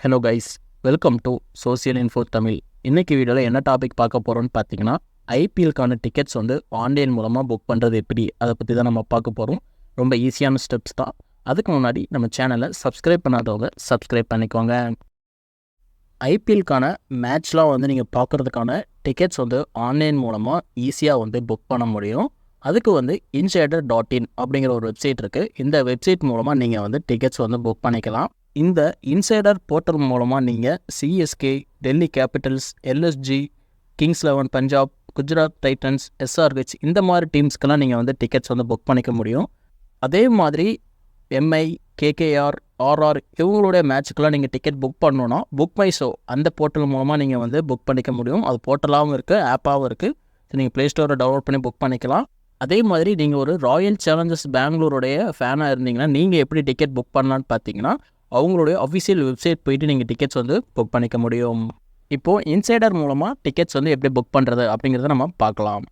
Hello guys, welcome to social info Tamil. இன்றைக்கி வீடியோவில் என்ன டாபிக் பார்க்க போகிறோன்னு பார்த்தீங்கன்னா, ஐபிஎல்க்கான டிக்கெட்ஸ் வந்து ஆன்லைன் மூலமாக புக் பண்ணுறது எப்படி, அதை பற்றி தான் நம்ம பார்க்க போகிறோம். ரொம்ப ஈஸியான ஸ்டெப்ஸ் தான். அதுக்கு முன்னாடி நம்ம சேனலை சப்ஸ்கிரைப் பண்ணாதவங்க சப்ஸ்கிரைப் பண்ணிக்கோங்க. ஐபிஎல்க்கான மேட்ச்லாம் வந்து நீங்கள் பார்க்குறதுக்கான டிக்கெட்ஸ் வந்து ஆன்லைன் மூலமாக ஈஸியாக வந்து புக் பண்ண முடியும். அதுக்கு வந்து insider.in அப்படிங்கிற ஒரு வெப்சைட் இருக்குது. இந்த வெப்சைட் மூலமாக நீங்கள் வந்து டிக்கெட்ஸ் வந்து புக் பண்ணிக்கலாம். இந்த இன்சைடர் போர்ட்டல் மூலமாக நீங்கள் CSK, Delhi Capitals, LSG, Kings 11 Punjab, Gujarat Titans, SRH இந்த மாதிரி டீம்ஸ்க்கெல்லாம் நீங்கள் வந்து டிக்கெட்ஸ் வந்து புக் பண்ணிக்க முடியும். அதே மாதிரி எம்ஐ, கேகேஆர், ஆர்ஆர் இவங்களுடைய மேட்ச்சுக்கெல்லாம் நீங்கள் டிக்கெட் புக் பண்ணணுன்னா புக் மை ஷோ அந்த போர்ட்டல் மூலமாக நீங்கள் வந்து புக் பண்ணிக்க முடியும். அது போர்ட்டலாகவும் இருக்குது, ஆப்பாகவும் இருக்குது. ஸோ நீங்கள் ப்ளே ஸ்டோரை டவுன்லோட் பண்ணி புக் பண்ணிக்கலாம். அதே மாதிரி நீங்கள் ஒரு ராயல் சேலஞ்சர்ஸ் பெங்களூருடைய ஃபேனாக இருந்தீங்கன்னா நீங்கள் எப்படி டிக்கெட் புக் பண்ணலான்னு பார்த்தீங்கன்னா, அவங்களுடைய அஃபிஷியல் வெப்சைட் போயிட்டு நீங்கள் டிக்கெட்ஸ் வந்து புக் பண்ணிக்க முடியும். இப்போது இன்சைடர் மூலமாக டிக்கெட்ஸ் வந்து எப்படி புக் பண்ணுறது அப்படிங்கிறத நம்ம பார்க்கலாம்.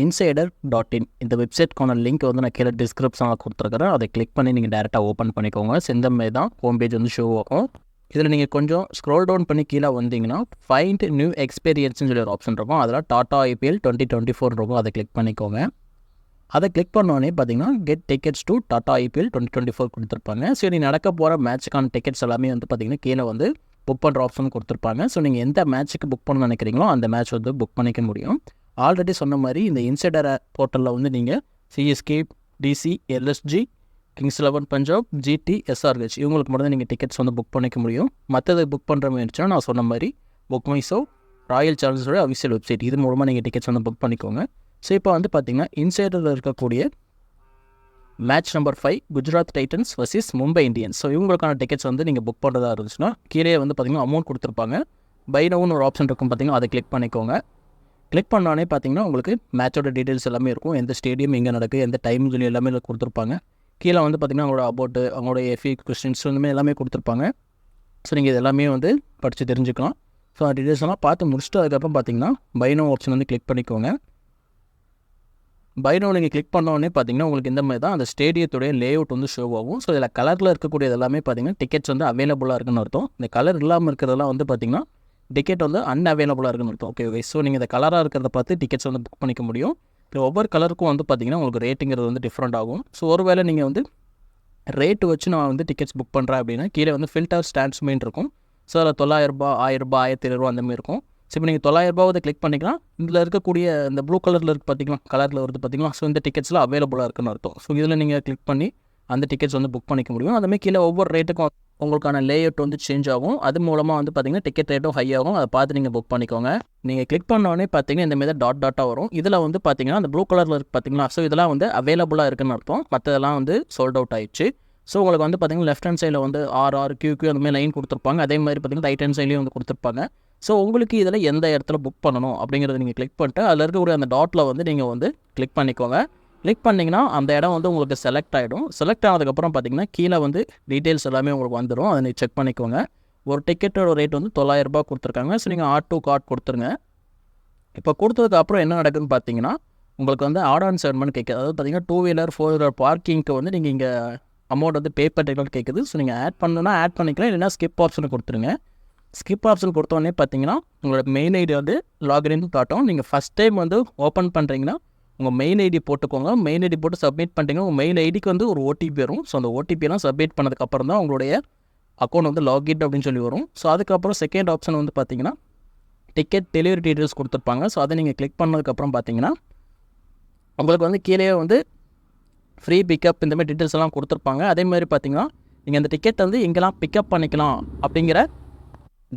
insider.in இந்த வெப்சைட்க்கான லிங்க் வந்து நான் கீழே டிஸ்கிரிப்ஷனில் கொடுத்துருக்குறேன். அதை கிளிக் பண்ணி நீங்கள் டேரெக்டாக ஓப்பன் பண்ணிக்கோங்க. செந்தமே தான் ஹோம் பேஜ் வந்து ஷோ ஆகும். இதில் நீங்கள் கொஞ்சம் ஸ்க்ரோல் டவுன் பண்ணி கீழே வந்தீங்கன்னா ஃபைண்ட் நியூ எக்ஸ்பீரியன்ஸ்னு சொல்லி ஒரு ஆப்ஷன் இருக்கும். அதில் டாடா ஐபிஎல் 2024 இருக்கும். அதை கிளிக் பண்ணிக்கோங்க. அதை கிளிக் பண்ணோடனே பார்த்தீங்கன்னா get tickets to Tata IPL 2024 கொடுத்துருப்பாங்க. ஸோ நீங்கள் நடக்க போகிற மேட்ச்சுக்கான டிக்கெட்ஸ் எல்லாமே வந்து பார்த்தீங்கன்னா கீழே வந்து புக் பண்ணுற ஆப்ஷன் கொடுத்துருப்பாங்க. ஸோ நீங்கள் எந்த மேட்ச்சுக்கு புக் பண்ண நினைக்கிறீங்களோ அந்த மேட்ச் வந்து புக் பண்ணிக்க முடியும். ஆல்ரெடி சொன்ன மாதிரி இந்த இன்சைடர் போர்ட்டலில் வந்து நீங்கள் CSK, DC, LSG, Kings 11 Punjab, GT, SRH இவங்களுக்கு மட்டும் தான் நீங்கள் டிக்கெட்ஸ் வந்து புக் பண்ணிக்க முடியும். மற்றது புக் பண்ணுற மாதிரி இருந்துச்சுன்னா நான் சொன்ன மாதிரி புக் மை ஷோ, ராயல் சேலஞ்சர்ஸோட அஃபிஷியல் வெப்சைட் இது மூலமாக நீங்கள் டிக்கெட்ஸ் வந்து புக் பண்ணிக்கோங்க. ஸோ இப்போ வந்து பார்த்தீங்கன்னா இன்சைடரில் இருக்கக்கூடிய match number 5 Gujarat Titans versus Mumbai Indians. So இவங்களுக்கான டிக்கெட்ஸ் வந்து நீங்கள் புக் பண்ணுறதா இருந்துச்சுன்னா கீழே வந்து பார்த்தீங்கன்னா அமௌண்ட் கொடுத்துருப்பாங்க. பை நவுன்னு ஒரு ஆப்ஷன் இருக்கும் பார்த்தீங்கன்னா, அதை கிளிக் பண்ணிக்கோங்க. கிளிக் பண்ணோடனே பார்த்தீங்கன்னா உங்களுக்கு மேட்சோட டீட்டெயில்ஸ் எல்லாமே இருக்கும். எந்த ஸ்டேடியம் எங்கே நடக்குது, எந்த டைம் சொல்லி எல்லாமே கொடுத்துருப்பாங்க. கீழே வந்து பார்த்தீங்கன்னா அவங்களோட அபவுட்டு, அவங்களோட எஃபி கொஸ்டின்ஸ் வந்து எல்லாமே கொடுத்துருப்பாங்க. ஸோ நீங்கள் இது எல்லாமே வந்து படித்து தெரிஞ்சுக்கலாம். ஸோ அந்த டீட்டெயில்ஸ் எல்லாம் பார்த்து முடிச்சுட்டு அதுக்கப்புறம் பார்த்தீங்கன்னா பை நவ் ஆப்ஷன் வந்து கிளிக் பண்ணிக்கோங்க. பை நவ் நீங்கள் கிளிக் பண்ணோடனே பார்த்தீங்கன்னா உங்களுக்கு இந்த மாதிரி தான் அந்த ஸ்டேடியத்துடைய லே அவுட் வந்து ஷோ ஆகும். ஸோ இதில் கலரில் இருக்கக்கூடியது எல்லாமே பார்த்தீங்கன்னா டிக்கெட்ஸ் வந்து அவைலபிளாக இருக்குன்னு அர்த்தம். இந்த கலர் இல்லாமல் இருக்கிறதெல்லாம் வந்து பார்த்தீங்கன்னா டிக்கெட் வந்து அன்அவைலபிளாக இருக்குன்னு அர்த்தம். ஓகே. ஸோ நீங்கள் இந்த கலராக இருக்கிறத பார்த்து டிக்கெட்ஸ் வந்து புக் பண்ணிக்க முடியும். இப்போ ஒவ்வொரு கலருக்கும் வந்து பார்த்தீங்கன்னா உங்களுக்கு ரேட்டுங்கிறது வந்து டிஃப்ரெண்ட் ஆகும். ஸோ ஒருவேளை நீங்கள் வந்து ரேட்டு வச்சு நான் வந்து டிக்கெட்ஸ் புக் பண்ணுறேன் அப்படின்னா கீழே வந்து ஃபில்டர் ஸ்டாண்ட்ஸ் மீன் இருக்கும். ஸோ அதில் 900, 1000, 1700 அந்த மாதிரி இருக்கும். ஸோ இப்போ நீங்கள் 900 வந்து கிளிக் பண்ணிங்கன்னா இதில் இருக்கக்கூடிய இந்த ப்ளூ கலரில் இருக்குது பார்த்தீங்களா, கலரில் வருது பார்த்தீங்களா. ஸோ இந்த டிக்கெட்ஸ்லாம் அவைலபிளாக இருக்குன்னு அர்த்தம். ஸோ இதில் நீங்கள் கிளிக் பண்ணி அந்த டிக்கெட்ஸ் வந்து புக் பண்ணிக்க முடியும். அதுமாதிரி கீழே ஒவ்வொரு ரேட்டுக்கும் உங்களுக்கான லேஅவுட் வந்து சேஞ்ச் ஆகும். அது மூலமாக வந்து பார்த்தீங்கன்னா டிக்கெட் ரேட்டும் ஹை ஆகும். அதை பார்த்து நீங்கள் புக் பண்ணிக்கோங்க. நீங்கள் கிளிக் பண்ணோடனே பார்த்தீங்கன்னா இந்த மாதிரி டாட்டாக வரும். இதில் வந்து பார்த்தீங்கன்னா அந்த ப்ளூ கலரில் இருக்குது பார்த்தீங்களா. ஸோ இதெல்லாம் வந்து அவைலபிளாக இருக்குன்னு அர்த்தம். மற்றதெல்லாம் வந்து சோல்ட் அவுட் ஆயிடுச்சு. ஸோ உங்களுக்கு வந்து பார்த்தீங்கன்னா லெஃப்ட் ஹேண்ட் சைடில் வந்து ஆர்ஆர், கியூ அந்த மாதிரி லைன் கொடுத்துருப்பாங்க. அதே மாதிரி பார்த்தீங்கன்னா ரைட் ஹேண்ட் சைட்லேயும் வந்து கொடுத்துருப்பாங்க. ஸோ உங்களுக்கு இதில் எந்த இடத்துல புக் பண்ணணும் அப்படிங்கிறத நீங்கள் கிளிக் பண்ணிட்டு அதில் இருக்கக்கூடிய அந்த டாட்டில் வந்து நீங்கள் வந்து கிளிக் பண்ணிக்கோங்க. கிளிக் பண்ணிங்கன்னா அந்த இடம் வந்து உங்களுக்கு செலக்ட் ஆகிடும். செலக்ட் ஆனதுக்கப்புறம் பார்த்தீங்கன்னா கீழே வந்து டீட்டெயில்ஸ் எல்லாமே உங்களுக்கு வந்துடும். அதை நீங்கள் செக் பண்ணிக்கோங்க. ஒரு டிக்கெட்டோட ரேட் வந்து 900 கொடுத்துருக்காங்க. ஸோ நீங்கள் ஆட் டு கார்ட் கொடுத்துருங்க. இப்போ கொடுத்ததுக்கப்புறம் என்ன நடக்குதுன்னு பார்த்தீங்கன்னா உங்களுக்கு வந்து ஆட் ஆன் செவன்மெண்ட் கேட்குது. அதாவது பார்த்தீங்கன்னா 2 வீலர் 4 வீலர் பார்க்கிங்க்கு வந்து நீங்கள் இங்கே அமௌண்ட் வந்து பே பண்ணுறீங்கன்னு கேட்குது. ஸோ நீங்கள் ஆட் பண்ணணுன்னா ஆட் பண்ணிக்கலாம், இல்லைன்னா ஸ்கிப் ஆப்ஷனை கொடுத்துருங்க. ஸ்கிப் ஆப்ஷன் கொடுத்தோடனே பார்த்தீங்கன்னா உங்களோட மெயில் ஐடி வந்து லாகின் காட்டும். நீங்கள் ஃபஸ்ட் டைம் வந்து ஓப்பன் பண்ணுறீங்கன்னா உங்கள் மெயில் ஐடி போட்டுக்கோங்க. மெயில் ஐடி போட்டு சப்மிட் பண்ணிட்டீங்க. உங்கள் மெயில் ஐடிக்கு வந்து ஒரு ஓடிபி வரும். ஸோ அந்த ஓடிபியெல்லாம் சப்மிட் பண்ணதுக்கப்புறம் தான் உங்களுடைய அக்கௌண்ட் வந்து லாகின் அப்படின்னு சொல்லி வரும். ஸோ அதுக்கப்புறம் செகண்ட் ஆப்ஷன் வந்து பார்த்தீங்கன்னா டிக்கெட் டெலிவரி டீட்டெயில்ஸ் கொடுத்துருப்பாங்க. ஸோ அதை நீங்கள் கிளிக் பண்ணதுக்கப்புறம் பார்த்தீங்கன்னா உங்களுக்கு வந்து கீழே வந்து ஃப்ரீ பிக்கப் இந்த மாதிரி டீட்டெயில்ஸ் எல்லாம் கொடுத்துருப்பாங்க. அதே மாதிரி பார்த்தீங்கன்னா நீங்கள் அந்த டிக்கெட் வந்து எங்கெல்லாம் பிக்கப் பண்ணிக்கலாம் அப்படிங்கிற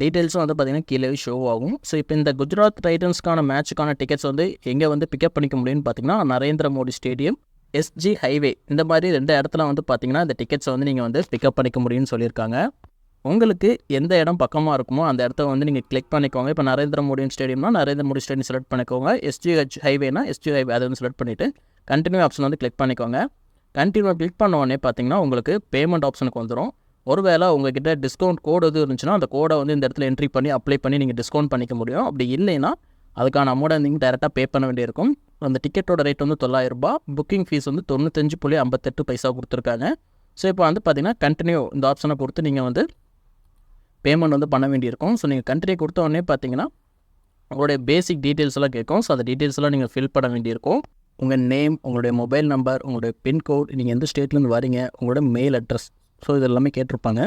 டீட்டெயில்ஸும் வந்து பார்த்தீங்கன்னா கீழே ஷோ ஆகும். ஸோ இப்போ இந்த குஜராத் டைட்டன்ஸ்க்கான மேட்சுக்கான டிக்கெட்ஸ் வந்து எங்கே வந்து பிக்கப் பண்ணிக்க முடியும்னு பார்த்தீங்கன்னா Narendra Modi stadium, SG highway இந்த மாதிரி 2 இடத்துல வந்து பார்த்தீங்கன்னா இந்த டிக்கெட்ஸை வந்து நீங்கள் வந்து பிக்கப் பண்ணிக்க முடியும்னு சொல்லியிருக்காங்க. உங்களுக்கு எந்த இடம் பக்கமாக இருக்குமோ அந்த இடத்த வந்து நீங்கள் கிளிக் பண்ணிக்கோங்க. இப்போ நரேந்திர மோடி ஸ்டேடியம்னா நரேந்திர மோடி ஸ்டேடியம் செலக்ட் பண்ணிக்கோங்க. எஸ்ஜிஹெச் ஹைவேனா எஸ்ஜி ஹைவே அதை வந்து செலக்ட் பண்ணிவிட்டு கண்டினியூ ஆப்ஷன் வந்து கிளிக் பண்ணிக்கோங்க. கண்டினியூ கிளிக் பண்ண உடனே பார்த்தீங்கன்னா உங்களுக்கு பேமெண்ட் ஆப்ஷனுக்கு வந்துடும். ஒருவேளை உங்கள்கிட்ட டிஸ்கவுண்ட் கோடு எது இருந்துச்சுன்னா அந்த கோடை வந்து இந்த இடத்துல என்ட்ரி பண்ணி அப்ளை பண்ணி நீங்கள் டிஸ்கவுண்ட் பண்ணிக்க முடியும். அப்படி இல்லைன்னா அதுக்கான அமௌண்ட்டை நீங்கள் டேரெக்டாக பே பண்ண வேண்டியிருக்கும். அந்த டிக்கெட்டோட ரேட் வந்து 900. புக்கிங் ஃபீஸ் வந்து 95.58 பைசா கொடுத்துருக்காங்க. ஸோ இப்போ வந்து பார்த்தீங்கன்னா கண்டினியூ இந்த ஆப்ஷனை கொடுத்து நீங்கள் வந்து பேமெண்ட் வந்து பண்ண வேண்டியிருக்கும். ஸோ நீங்கள் கண்ட்ரியை கொடுத்த உடனே பார்த்தீங்கன்னா உங்களுடைய பேசிக் டீட்டெயில்ஸ் எல்லாம் கேட்கும். ஸோ அந்த டீட்டெயில்ஸ்லாம் நீங்கள் ஃபில் பண்ண வேண்டியிருக்கும். உங்கள் நேம், உங்களுடைய மொபைல் நம்பர், உங்களுடைய பின்கோட், நீங்கள் எந்த ஸ்டேட்லேருந்து வரீங்க, உங்களோட மெயில் அட்ரஸ், ஸோ இது எல்லாமே கேட்டிருப்பாங்க.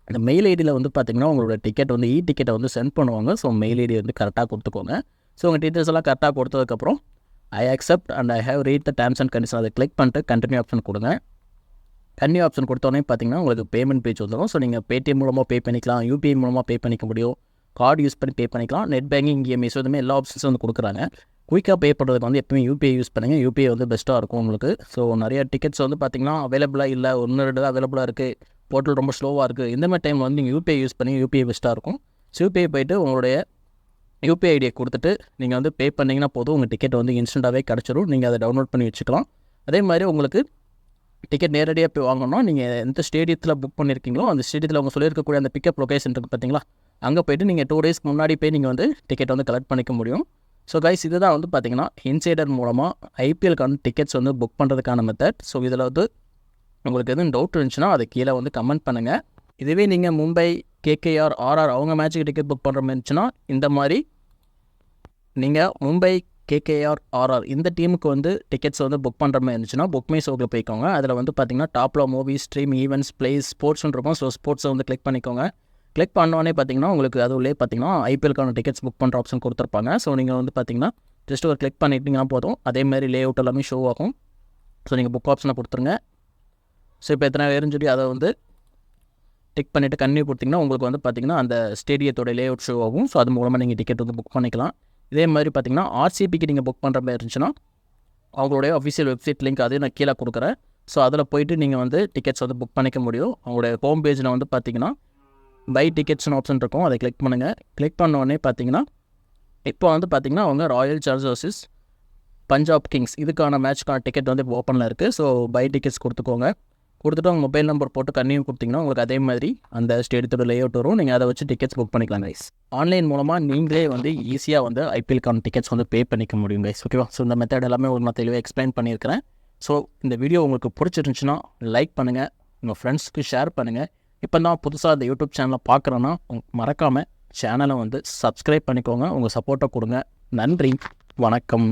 அந்த மெயில் ஐடியில் வந்து பார்த்திங்கன்னா உங்களோட டிக்கெட் வந்து டிக்கெட்டை வந்து சென்ட் பண்ணுவாங்க. ஸோ மெயில் ஐடி வந்து கரெக்டாக கொடுத்துக்கோங்க. ஸோ உங்கள் டீட்டெயில்ஸ் எல்லாம் கரெக்டாக கொடுத்ததுக்கப்புறம் I accept and I have read the terms and condition அதை கிளிக் பண்ணிட்டு கண்டினியூ ஆப்ஷன் கொடுங்க. கண்டினியூ ஆப்ஷன் கொடுத்தோடனே பார்த்தீங்கன்னா உங்களுக்கு பேமெண்ட் பேஜ் வந்துடும். ஸோ நீங்கள் பேடிஎம் மூலமாக பே பண்ணிக்கலாம், யூபிஐ மூலமாக பே பண்ணிக்க முடியும், கார்டு யூஸ் பண்ணி பே பண்ணிக்கலாம், நெட் பேங்கிங், இஎம்ஐ, ஸோ இதுமாதிரி எல்லா ஆப்ஷன்ஸும் வந்து கொடுக்குறாங்க. குயிக்காக பே பண்ணுறதுக்கு வந்து எப்பவுமே யூபிஐ யூஸ் பண்ணுங்கள். யூபிஐ வந்து பெஸ்ட்டாக இருக்கும் உங்களுக்கு. ஸோ நிறைய டிக்கெட்ஸ் வந்து பார்த்திங்கன்னா அவைலபிளாக இல்லை, 1-2 தான் அவைலபிளாக இருக்குது, போர்ட்டல் ரொம்ப ஸ்லோவாக இருக்குது. இந்த மாதிரி டைமில் வந்து நீங்கள் யூபிஐ யூஸ் பண்ணி யூபிஐ பெஸ்ட்டாக இருக்கும். ஸோ யூபிஐ போய்ட்டு உங்களுடைய யூபிஐ ஐடியை கொடுத்துட்டு நீங்கள் வந்து பே பண்ணிங்கன்னா போதும், உங்கள் டிக்கெட் வந்து இன்ஸ்டண்ட்டாகவே கிடச்சிரும். நீங்கள் அதை டவுன்லோட் பண்ணி வச்சுக்கலாம். அதே மாதிரி உங்களுக்கு டிக்கெட் நேரடியாக போய் வாங்கணும்னா நீங்கள் எந்த ஸ்டேடியத்தில் புக் பண்ணியிருக்கீங்களோ அந்த ஸ்டேடியத்தில் அவங்க சொல்லியிருக்கக்கூடிய அந்த பிக்கப் லொகேஷன் இருக்குது பார்த்தீங்களா, அங்கே போய்ட்டு நீங்கள் 2 டேஸ்க்கு முன்னாடி போய் நீங்கள் வந்து டிக்கெட் வந்து கலெக்ட் பண்ணிக்க முடியும். ஸோ கைஸ், இதுதான் வந்து பார்த்திங்கன்னா இன்சைடர் மூலமாக ஐபிஎல்க்கான டிக்கெட்ஸ் வந்து புக் பண்ணுறதுக்கான மெத்தட். ஸோ இதில் வந்து உங்களுக்கு எதுவும் டவுட் இருந்துச்சுன்னா அதை கீழே வந்து கமெண்ட் பண்ணுங்கள். இதுவே நீங்கள் மும்பை, கேகேஆர், ஆர்ஆர் அவங்க மேட்ச்சுக்கு டிக்கெட் புக் பண்ணுற மாதிரி இருந்துச்சுன்னா இந்த மாதிரி நீங்கள் மும்பை, கேகேஆர், ஆர்ஆர் இந்த டீமுக்கு வந்து டிக்கெட்ஸ் வந்து புக் பண்ணுற மாதிரி இருந்துச்சுன்னா புக் மை ஷோவில் போய்க்கோங்க. அதில் வந்து பார்த்திங்கன்னா டாப்பில் மூவி, ஸ்ட்ரீம், ஈவெண்ட்ஸ், பிளேஸ், ஸ்போர்ட்ஸ்னு இருக்கும். ஸோ ஸ்போர்ட்ஸை வந்து கிளிக் பண்ணிக்கோங்க. கிளிக் பண்ணோடனே பார்த்தீங்கன்னா உங்களுக்கு அதுவுள்ளே பார்த்தீங்கன்னா ஐபிஎல்க்கான டிக்கெட்ஸ் புக் பண்ணுற ஆப்ஷன் கொடுத்துருப்பாங்க. ஸோ நீங்கள் வந்து பார்த்தீங்கன்னா ஜஸ்ட் ஒரு கிளிக் பண்ணிட்டீங்கன்னா போதும், அதேமாதிரி லே அவுட் எல்லாமே ஷோ ஆகும். ஸோ நீங்கள் புக் ஆப்ஷனை கொடுத்துருங்க. ஸோ இப்போ எத்தனை பேருன்னு சொல்லி அதை வந்து டிக் பண்ணிவிட்டு கன்டினியூ கொடுத்திங்கன்னா உங்களுக்கு வந்து பார்த்திங்கன்னா அந்த ஸ்டேடியத்தோட லே அவுட் ஷோ ஆகும். ஸோ அது மூலமாக நீங்கள் டிக்கெட் வந்து புக் பண்ணிக்கலாம். இதே மாதிரி பார்த்திங்கன்னா ஆர்சிபிக்கு நீங்கள் புக் பண்ணுற மாதிரி இருந்துச்சுன்னா அவங்களுடைய அஃபிஷியல் வெப்சைட் லிங்க் அதையும் நான் கீழே கொடுக்குறேன். ஸோ அதில் போய்ட்டு நீங்கள் வந்து டிக்கெட்ஸ் வந்து புக் பண்ணிக்க முடியும். அவங்களுடைய ஹோம் பேஜில் வந்து பார்த்திங்கன்னா பை டிக்கெட்ஸ்னு ஆப்ஷன் இருக்கும், அதை கிளிக் பண்ணுங்கள். கிளிக் பண்ண உடனே பார்த்தீங்கன்னா இப்போ வந்து பார்த்திங்கன்னா அவங்க Royal Challengers versus Punjab Kings இதுக்கான மேட்ச்க்கான டிக்கெட் வந்து இப்போ ஓப்பனில் இருக்குது. ஸோ பை டிக்கெட்ஸ் கொடுத்துக்கோங்க. கொடுத்துட்டு உங்கள் மொபைல் நம்பர் போட்டு கன்டினியூ கொடுத்திங்கன்னா உங்களுக்கு அதே மாதிரி அந்த ஸ்டேடியத்தோட லே அவுட் வரும். நீங்கள் அதை வச்சு டிக்கெட்ஸ் புக் பண்ணிக்கலாம் கைஸ். ஆன்லைன் மூலமாக நீங்களே வந்து ஈஸியாக வந்து ஐபிஎல்க்கான டிக்கெட்ஸ் வந்து பே பண்ணிக்க முடியும் கைஸ். ஓகேவா? ஸோ இந்த மெத்தட் எல்லாமே உங்களுக்கு நான் தெளிவாக எக்ஸ்பிளைன் பண்ணியிருக்கிறேன். ஸோ இந்த வீடியோ உங்களுக்கு பிடிச்சிருந்துச்சுன்னா லைக் பண்ணுங்கள், உங்கள் ஃப்ரெண்ட்ஸ்க்கு ஷேர் பண்ணுங்கள். இப்போ தான் புதுசாக இந்த யூடியூப் சேனலை பார்க்குறேன்னா மறக்காமல் சேனலை வந்து சப்ஸ்கிரைப் பண்ணிக்கோங்க. உங்கள் சப்போர்ட்டை கொடுங்க. நன்றி, வணக்கம்.